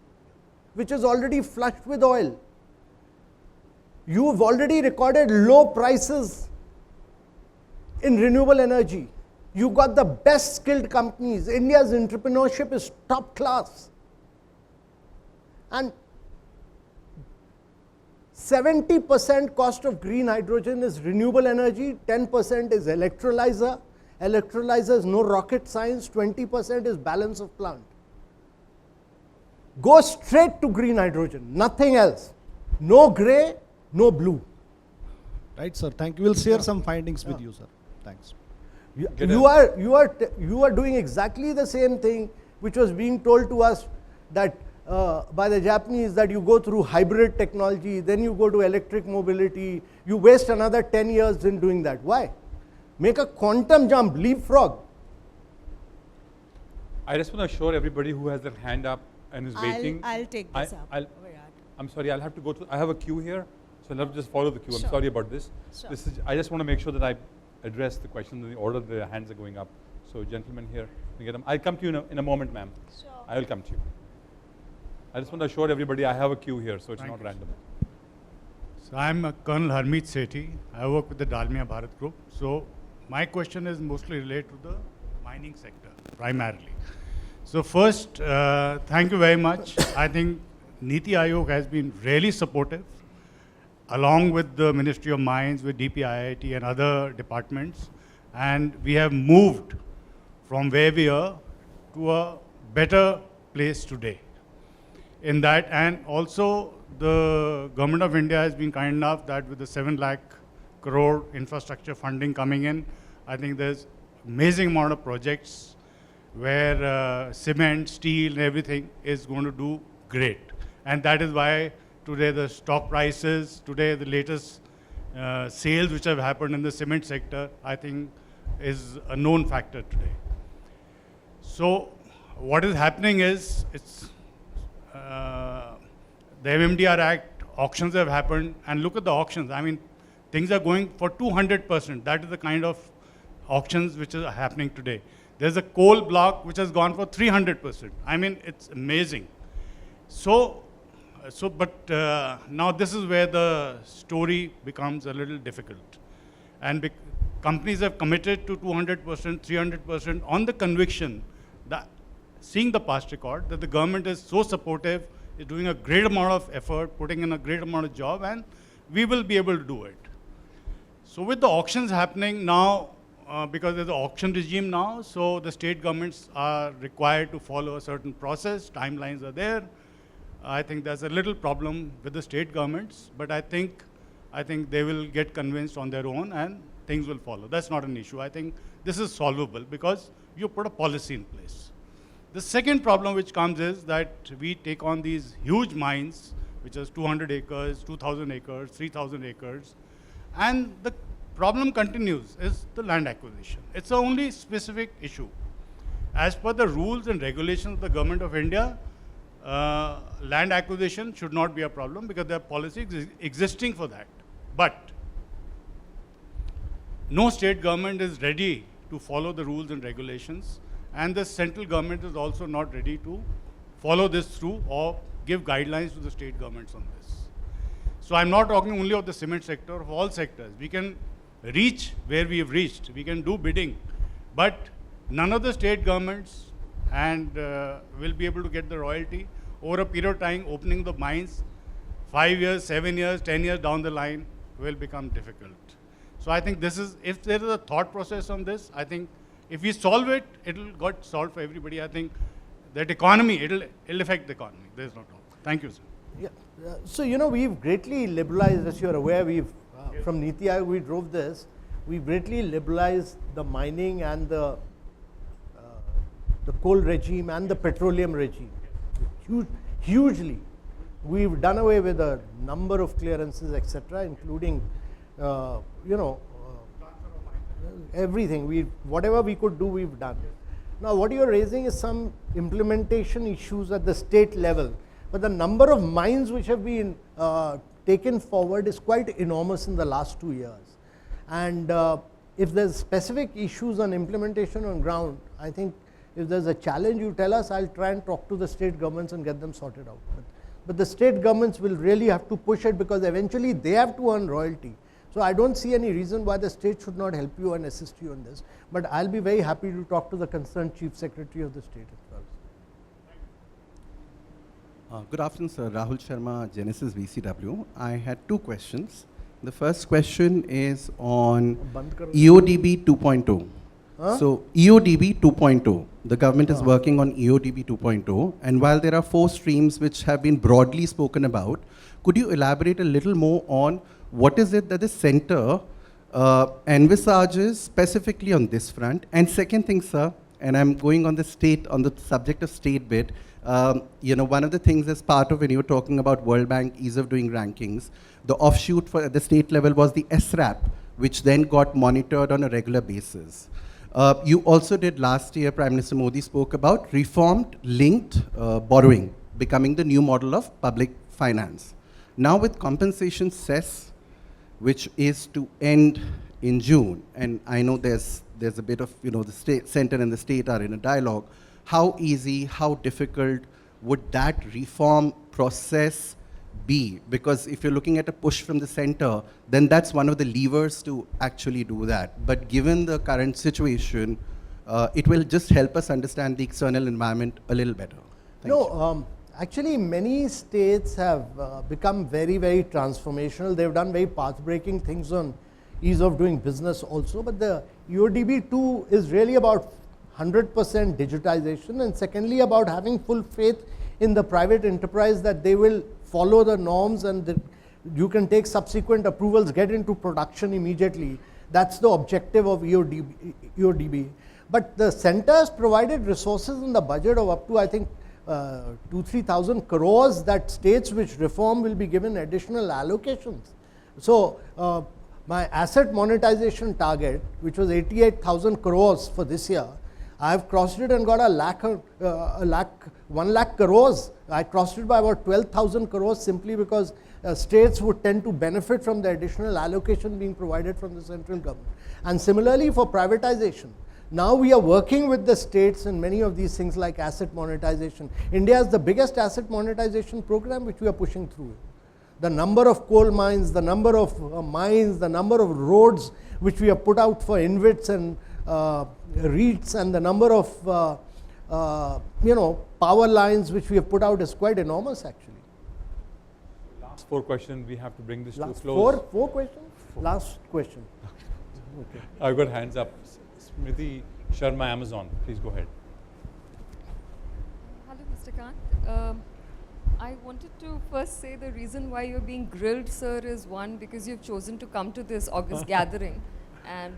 which is already flushed with oil. You've already recorded low prices in renewable energy. You got the best skilled companies. India's entrepreneurship is top class. And 70% cost of green hydrogen is renewable energy, 10% is electrolyzer. Electrolyzer is no rocket science, 20% is balance of plant. Go straight to green hydrogen, nothing else. No grey, no blue. Right, sir? Thank you. We'll share Yeah. some findings with Yeah. you, sir. Thanks. You are doing exactly the same thing which was being told to us that by the Japanese, that you go through hybrid technology, then you go to electric mobility, you waste another 10 years in doing that. Why? Make a quantum jump, leapfrog. I just want to assure everybody who has their hand up and is waiting. I'll take this up. I'm sorry, I'll have to go to, I have a queue here, so I'll have to just follow the queue. Sure. I'm sorry about this. Sure. I just want to make sure that I address the question in the order the hands are going up. So gentlemen here, you get them. I'll come to you in a moment, ma'am. Sure. I will come to you. I just want to assure everybody I have a queue here, so it's Thank not you, random. So I'm Colonel Harmeet Sethi. I work with the Dalmia Bharat Group. So my question is mostly related to the mining sector, primarily. So first, thank you very much. I think NITI Aayog has been really supportive, along with the Ministry of Mines, with DPIIT and other departments. And we have moved from where we are to a better place today. In that, and also the Government of India has been kind enough that with the 7 lakh crore infrastructure funding coming in, I think there's amazing amount of projects where cement, steel and everything is going to do great. And that is why today the stock prices, today the latest sales which have happened in the cement sector, I think is a known factor today. So what is happening is, it's the MMDR Act, auctions have happened, and look at the auctions. I mean, things are going for 200%. That is the kind of auctions which are happening today. There's a coal block which has gone for 300%. I mean, it's amazing. But now this is where the story becomes a little difficult. And companies have committed to 200%, 300% on the conviction that, seeing the past record, that the government is so supportive, is doing a great amount of effort, putting in a great amount of job, and we will be able to do it. So with the auctions happening now, because there's an auction regime now, so the state governments are required to follow a certain process, timelines are there. I think there's a little problem with the state governments, but I think they will get convinced on their own and things will follow. That's not an issue. I think this is solvable because you put a policy in place. The second problem which comes is that we take on these huge mines, which is 200 acres, 2,000 acres, 3,000 acres, and the problem continues is the land acquisition. It's the only specific issue. As per the rules and regulations of the Government of India, land acquisition should not be a problem because there are policies existing for that. But no state government is ready to follow the rules and regulations, and the central government is also not ready to follow this through or give guidelines to the state governments on this. So I'm not talking only of the cement sector, of all sectors. We can reach where we have reached. We can do bidding, but none of the state governments will be able to get the royalty over a period of time. Opening the mines 5 years, 7 years, 10 years down the line will become difficult. So I think this is, if there is a thought process on this, I think if we solve it, it will get solved for everybody. I think that economy, it'll affect the economy. There's no doubt. Thank you, sir. Yeah. So, you know, we've greatly liberalized, as you're aware, from NITI Aayog, we drove this. We've greatly liberalized the mining and the coal regime and the petroleum regime. Hugely. We've done away with a number of clearances, etc., including, everything. Whatever we could do, we've done. Now, what you're raising is some implementation issues at the state level. But the number of mines which have been taken forward is quite enormous in the last 2 years. And if there's specific issues on implementation on ground, I think if there's a challenge, you tell us, I'll try and talk to the state governments and get them sorted out. But the state governments will really have to push it because eventually they have to earn royalty. So I don't see any reason why the state should not help you and assist you in this. But I'll be very happy to talk to the concerned Chief Secretary of the state as well. Good afternoon, sir. Rahul Sharma, Genesis VCW. I had 2 questions. The first question is on EODB 2.0. So EODB 2.0, the government is working on EODB 2.0, and while there are 4 streams which have been broadly spoken about, Could you elaborate a little more on what is it that the center envisages specifically on this front? And second thing, sir, and I'm going on the subject of state bit, one of the things as part of when you were talking about World Bank ease of doing rankings, the offshoot for at the state level was the SRAP, which then got monitored on a regular basis. You also did last year, Prime Minister Modi spoke about reformed linked borrowing becoming the new model of public finance. Now with compensation cess, which is to end in June, and I know there's a bit of, the center and the state are in a dialogue, how easy, how difficult would that reform process be? Because if you're looking at a push from the center, then that's one of the levers to actually do that. But given the current situation, it will just help us understand the external environment a little better. Thank you. Actually, many states have become very, very transformational. They've done very path-breaking things on ease of doing business also. But the EODB 2 is really about 100% digitization, and secondly about having full faith in the private enterprise that they will follow the norms and that you can take subsequent approvals, get into production immediately. That's the objective of EODB. But the center has provided resources in the budget of up to, I think, 2,000-3,000 crores that states which reform will be given additional allocations. So my asset monetization target, which was 88,000 crores for this year, I have crossed it and got 1 lakh crores. I crossed it by about 12,000 crores simply because states would tend to benefit from the additional allocation being provided from the central government. And similarly for privatization. Now we are working with the states in many of these things like asset monetization. India is the biggest asset monetization program which we are pushing through. The number of coal mines, the number of mines, the number of roads which we have put out for InvITs and REITs, and the number of power lines which we have put out is quite enormous actually. Last 4 questions, we have to bring this to a close. Four questions? Last question. Okay. I've got hands up. Smriti Sharma, Amazon, please go ahead. Hello, Mr. Kant. I wanted to first say the reason why you're being grilled, sir, is one, because you've chosen to come to this August gathering and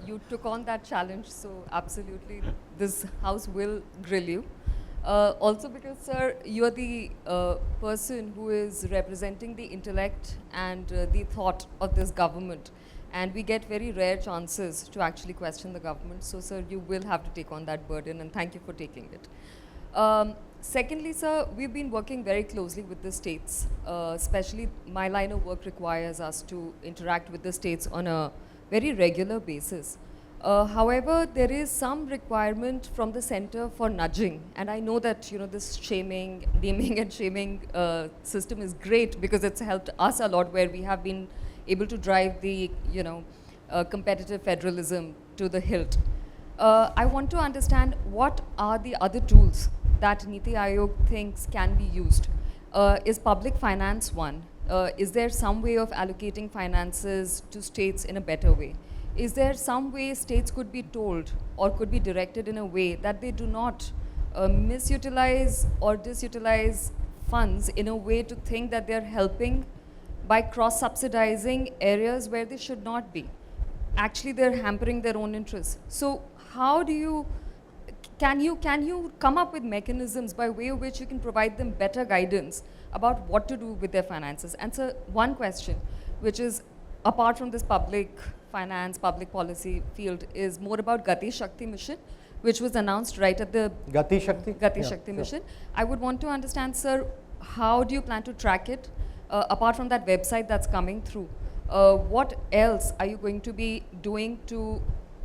you took on that challenge, so absolutely this house will grill you. Also because, sir, you're the person who is representing the intellect and the thought of this government. And we get very rare chances to actually question the government. So, sir, you will have to take on that burden, and thank you for taking it. Secondly, sir, we've been working very closely with the states, especially my line of work requires us to interact with the states on a very regular basis. However, there is some requirement from the center for nudging, and I know that this shaming, naming and shaming system is great because it's helped us a lot, where we have been able to drive the competitive federalism to the hilt. I want to understand what are the other tools that NITI Aayog thinks can be used. Is public finance one? Is there some way of allocating finances to states in a better way? Is there some way states could be told or could be directed in a way that they do not misutilize or disutilize funds in a way to think that they're helping by cross-subsidizing areas where they should not be? Actually, they're hampering their own interests. So how do you, can you come up with mechanisms by way of which you can provide them better guidance about what to do with their finances? And so one question, which is apart from this public finance, public policy field, is more about Gati Shakti mission, which was announced right at the Gati Shakti? Gati Shakti mission. I would want to understand, sir, how do you plan to track it? Apart from that website that's coming through, what else are you going to be doing to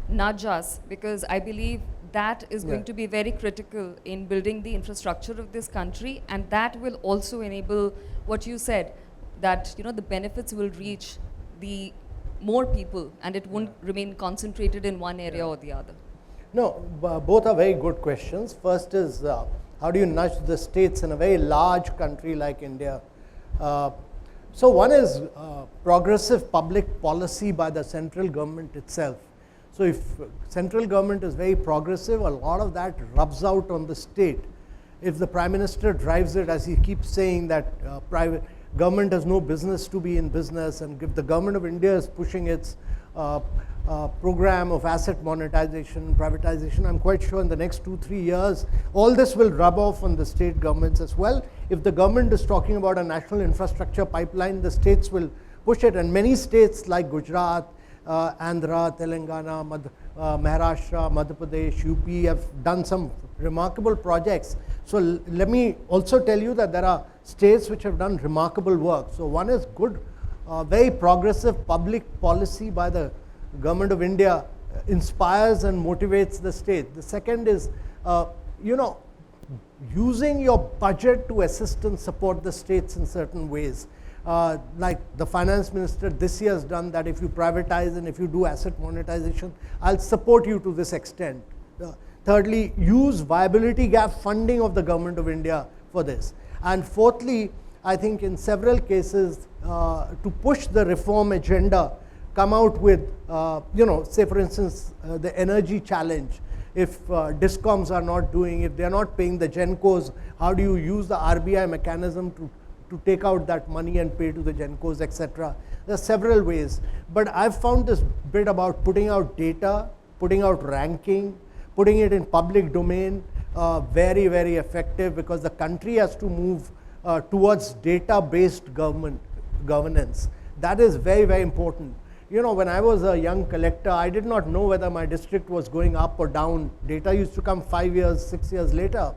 nudge us? Because I believe that is going to be very critical in building the infrastructure of this country, and that will also enable what you said, that the benefits will reach the more people and it won't remain concentrated in one area or the other. No, both are very good questions. First is how do you nudge the states in a very large country like India? So one is progressive public policy by the central government itself. So if central government is very progressive, a lot of that rubs out on the state. If the Prime Minister drives it, as he keeps saying, that government has no business to be in business, and if the government of India is pushing its program of asset monetization, privatization, I'm quite sure in the next 2-3 years, all this will rub off on the state governments as well. If the government is talking about a national infrastructure pipeline, the states will push it, and many states like Gujarat, Andhra, Telangana, Maharashtra, Madhya Pradesh, UP have done some remarkable projects. So let me also tell you that there are states which have done remarkable work. So one is good, very progressive public policy by the government of India inspires and motivates the state. The second is, using your budget to assist and support the states in certain ways. Like the finance minister this year has done that. If you privatize and if you do asset monetization, I'll support you to this extent. Thirdly, use viability gap funding of the government of India for this. And fourthly, I think in several cases, to push the reform agenda, come out with, say for instance, the energy challenge. If DISCOMs are not doing, if they're not paying the GENCOs, how do you use the RBI mechanism to take out that money and pay to the GENCOs, etc. There are several ways. But I've found this bit about putting out data, putting out ranking, putting it in public domain, very, very effective, because the country has to move towards data-based governance. That is very, very important. When I was a young collector, I did not know whether my district was going up or down. Data used to come 5 years, 6 years later.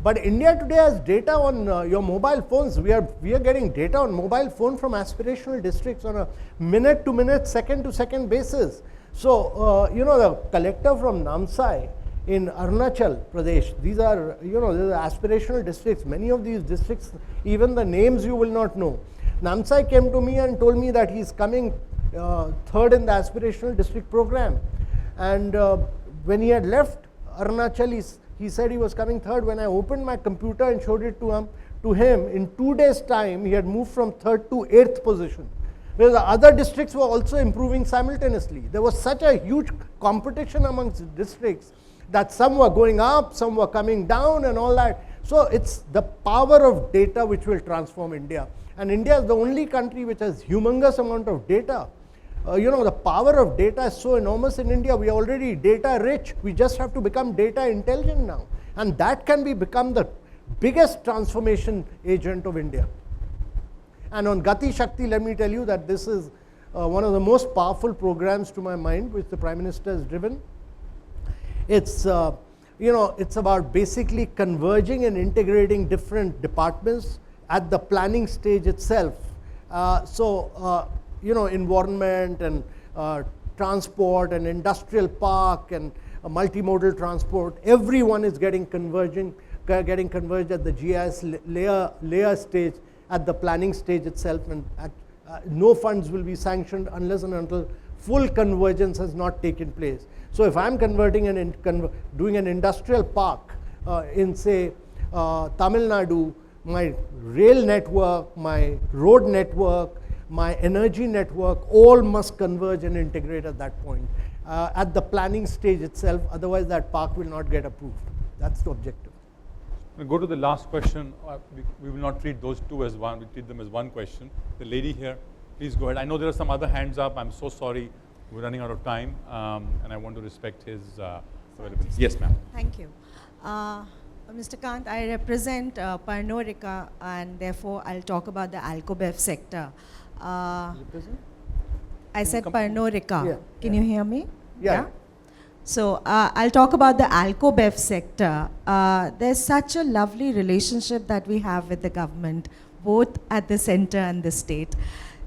But India today has data on your mobile phones. We are getting data on mobile phone from aspirational districts on a minute-to-minute, second-to-second basis. So, the collector from Namsai in Arunachal Pradesh, these are, these are aspirational districts. Many of these districts, even the names you will not know. Namsai came to me and told me that he's coming third in the aspirational district program. And when he had left Arunachal, he said he was coming third. When I opened my computer and showed it to him, in 2 days' time, he had moved from third to 8th position. Whereas the other districts were also improving simultaneously. There was such a huge competition amongst districts that some were going up, some were coming down and all that. So it's the power of data which will transform India. And India is the only country which has humongous amount of data. The power of data is so enormous in India. We are already data rich. We just have to become data intelligent now. And that can become the biggest transformation agent of India. And on Gati Shakti, let me tell you that this is one of the most powerful programs to my mind, which the Prime Minister has driven. It's, it's about basically converging and integrating different departments at the planning stage itself. Environment and transport and industrial park and multimodal transport, everyone is getting converged at the GIS layer stage, at the planning stage itself, and no funds will be sanctioned unless and until full convergence has not taken place. So if I'm converting doing an industrial park in, say, Tamil Nadu, my rail network, my road network, my energy network, all must converge and integrate at that point, at the planning stage itself. Otherwise, that park will not get approved. That's the objective. We'll go to the last question. We will not treat those two as one. We treat them as one question. The lady here, please go ahead. I know there are some other hands up. I'm so sorry. We're running out of time, and I want to respect his availability. Yes, ma'am. Thank you. Mr. Kant, I represent Pernod Ricard, and therefore I'll talk about the Alcobev sector. I said Pernod Ricard. Yeah. Can you hear me? Yeah. So I'll talk about the Alcobev sector. There's such a lovely relationship that we have with the government, both at the center and the state.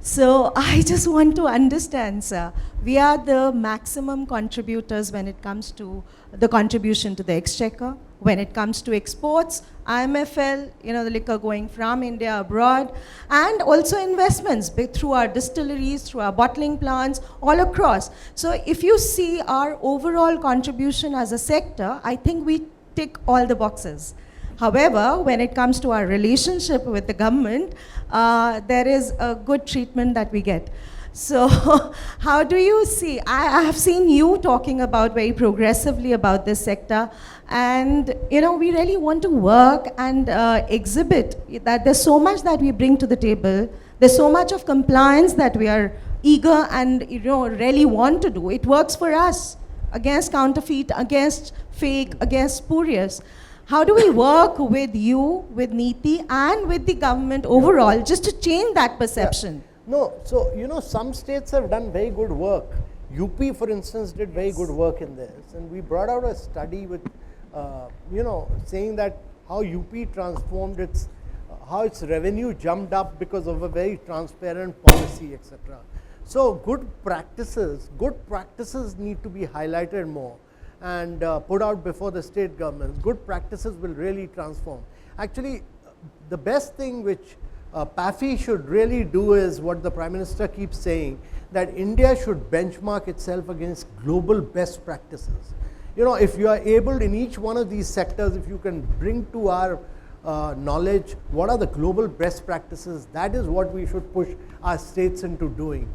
So I just want to understand, sir, we are the maximum contributors when it comes to the contribution to the exchequer. When it comes to exports, IMFL, the liquor going from India abroad, and also investments through our distilleries, through our bottling plants, all across. So if you see our overall contribution as a sector, I think we tick all the boxes. However, when it comes to our relationship with the government, there is a good treatment that we get. So how do you see, I have seen you talking about very progressively about this sector, and we really want to work and exhibit that there's so much that we bring to the table, there's so much of compliance that we are eager and really want to do. It works for us against counterfeit, against fake, against spurious. How do we work with you, with NITI, and with the government overall, just to change that perception? Yeah. No, so some states have done very good work. UP, for instance, did very good work in this, and we brought out a study with, saying that how UP transformed its, how its revenue jumped up because of a very transparent policy, etc. So good practices need to be highlighted more and put out before the state governments. Good practices will really transform. Actually, the best thing which PAFI should really do is what the Prime Minister keeps saying, that India should benchmark itself against global best practices. If you are able in each one of these sectors, if you can bring to our knowledge what are the global best practices, that is what we should push our states into doing.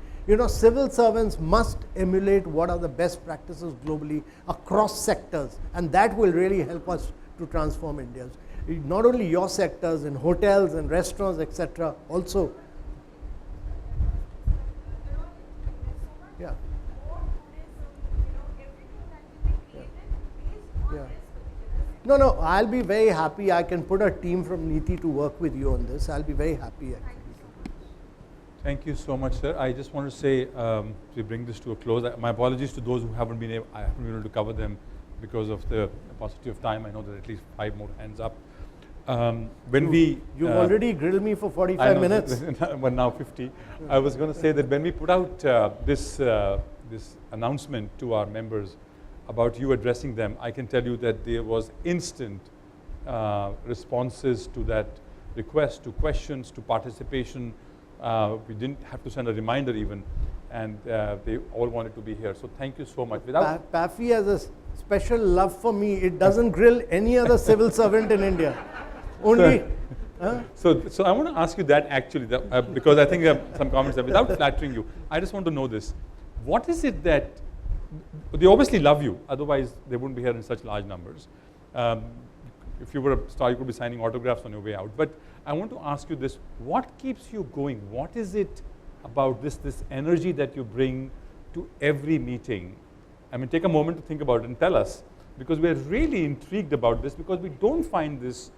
Civil servants must emulate what are the best practices globally across sectors, and that will really help us to transform India. Not only your sectors, in hotels and restaurants, etc. also. Yeah. Yeah. No, I'll be very happy. I can put a team from NITI to work with you on this. I'll be very happy actually. Thank you so much, sir. I just want to say, to bring this to a close, my apologies to those who haven't been able to cover them because of the paucity of time. I know there are at least 5 more hands up. You've already grilled me for 45 minutes. Well, now 50. I was going to say that when we put out this announcement to our members about you addressing them, I can tell you that there was instant responses to that request, to questions, to participation. We didn't have to send a reminder even, and they all wanted to be here. So thank you so much. PAFI has a special love for me. It doesn't grill any other civil servant in India. Only. So I want to ask you that actually, because I think some comments are, without flattering you, I just want to know this. What is it that, they obviously love you, otherwise they wouldn't be here in such large numbers. If you were a star, you could be signing autographs on your way out. But I want to ask you this, what keeps you going? What is it about this energy that you bring to every meeting? I mean, take a moment to think about it and tell us, because we're really intrigued about this, because we don't find this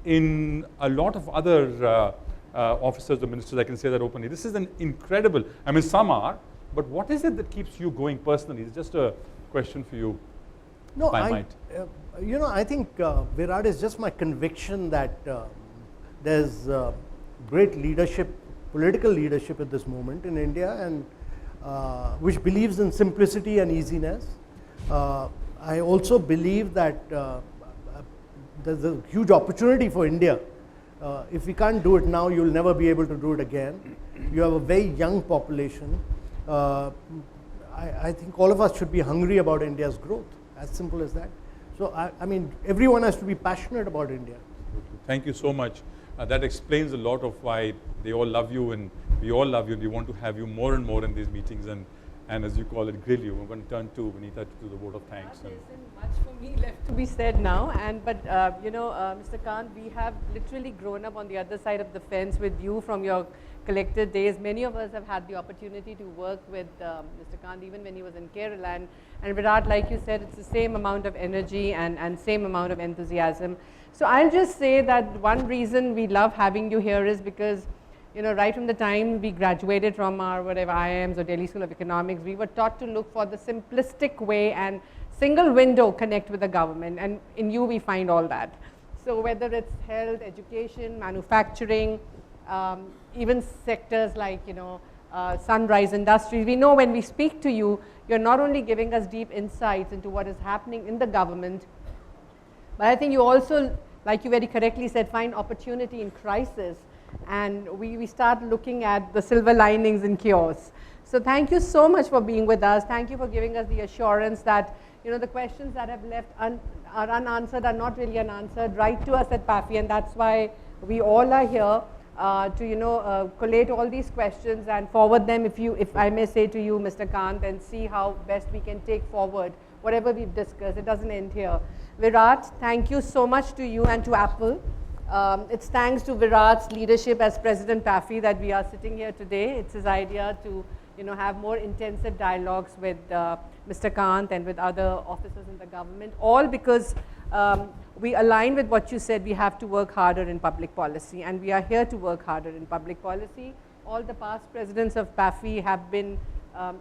in a lot of other officers or ministers. I can say that openly. This is an incredible, I mean, some are, but what is it that keeps you going personally? It's just a question for you. No, I think, Virat, is just my conviction that there's great leadership, political leadership at this moment in India, and which believes in simplicity and easiness. I also believe that there's a huge opportunity for India. If we can't do it now, you'll never be able to do it again. You have a very young population. I think all of us should be hungry about India's growth, as simple as that. So, I mean, everyone has to be passionate about India. Thank you so much. That explains a lot of why they all love you, and we all love you, and we want to have you more and more in these meetings, and as you call it, grill you. We're going to turn to Vinita to do the vote of thanks. There isn't much for me left to be said now, but Mr. Kant, we have literally grown up on the other side of the fence with you from your collected days. Many of us have had the opportunity to work with Mr. Kant even when he was in Kerala, and Virat, like you said, it's the same amount of energy and same amount of enthusiasm. So I'll just say that one reason we love having you here is because, right from the time we graduated from our whatever IIMs or Delhi School of Economics, we were taught to look for the simplistic way and single window connect with the government, and in you we find all that. So whether it's health, education, manufacturing, even sectors like sunrise industries, we know when we speak to you, you're not only giving us deep insights into what is happening in the government, but I think you also, like you very correctly said, find opportunity in crisis, and we start looking at the silver linings in chaos. So thank you so much for being with us. Thank you for giving us the assurance that the questions that have left are unanswered are not really unanswered. Write to us at PAFI, and that's why we all are here. to collate all these questions and forward them, if I may say to you, Mr. Kant, and see how best we can take forward whatever we've discussed. It doesn't end here. Virat, thank you so much to you and to Apple. It's thanks to Virat's leadership as President PAFI that we are sitting here today. It's his idea to have more intensive dialogues with Mr. Kant and with other officers in the government, all because we align with what you said. We have to work harder in public policy, and we are here to work harder in public policy. All the past presidents of PAFI have been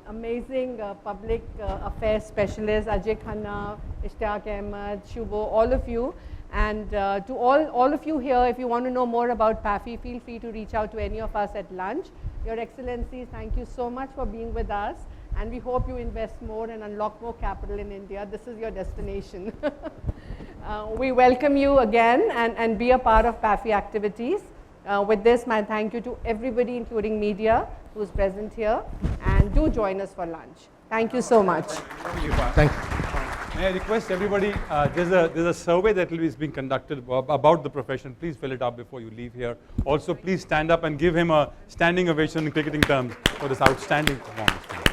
amazing public affairs specialists, Ajay Khanna, Ishtaq Ahmed, Shubho, all of you. And to all of you here, if you want to know more about PAFI, feel free to reach out to any of us at lunch. Your Excellencies, thank you so much for being with us, and we hope you invest more and unlock more capital in India. This is your destination. We welcome you again and be a part of PAFI activities. With this, my thank you to everybody, including media, who's present here, and do join us for lunch. Thank you so much. Thank you. May I request everybody, there's a survey that is being conducted about the profession. Please fill it up before you leave here. Also, please stand up and give him a standing ovation in cricketing terms for this outstanding performance.